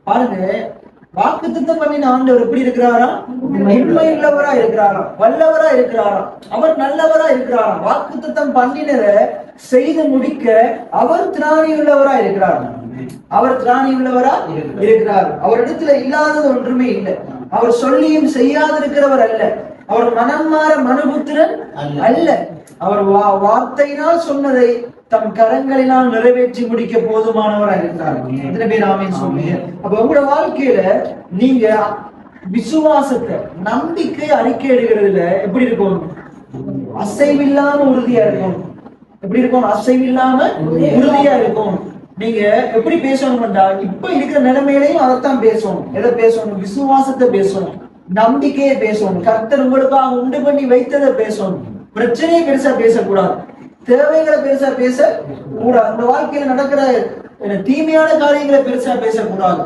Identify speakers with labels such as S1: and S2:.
S1: பாருங்க, வாக்குத்தத்தம் பண்ணின ஆண்டவர் எப்படி இருக்கிறாரா? உண்மையுள்ளவரா இருக்கிறாரா? வல்லவரா இருக்கிறாரா? அவர் நல்லவரா இருக்கிறாரா? வாக்குத்தத்தம் பண்ணினதை செய்து முடிக்க அவர் திராணியுள்ளவரா இருக்கிறார். அவர் திராணியுள்ளவரா இருக்கிறார். அவரிடத்துல இல்லாதது ஒன்றுமே இல்லை. அவர் சொல்லியும் செய்யாதிருக்கிறவர் அல்ல. அவர் மனம் மாற மனுபுத்திரன் அல்ல. அவர் வார்த்தையினால் சொன்னதை தம் கரங்களினால் நிறைவேற்றி முடிக்க போதுமானவராக இருக்கிறார். எத்தனை பேர் ஆமென் சொல்லுங்க? அப்ப உங்களோட வாழ்க்கையில நீங்க விசுவாசத்தை, நம்பிக்கை அறிக்கை எடுக்கிறதுல எப்படி இருக்கும்? அசைவில்லாம உறுதியா இருக்கும். எப்படி இருக்கும்? அசைவில்லாம உறுதியா இருக்கும். நீங்க எப்படி பேசணும்டா, இப்ப இருக்கிற நிலைமையிலையும் அதைத்தான் பேசணும். எதை பேசணும்? விசுவாசத்தை பேசணும், நம்பிக்கையை பேசணும், கர்த்தர் உங்களுக்காக உண்டு பண்ணி வைத்ததை பேசணும். பிரச்சனையை பெருசா பேசக்கூடாது, தேவைகளை பெருசா பேச கூடாது. இந்த வாழ்க்கையில நடக்கிற தீமையான காரியங்களை பெருசா பேசக்கூடாது.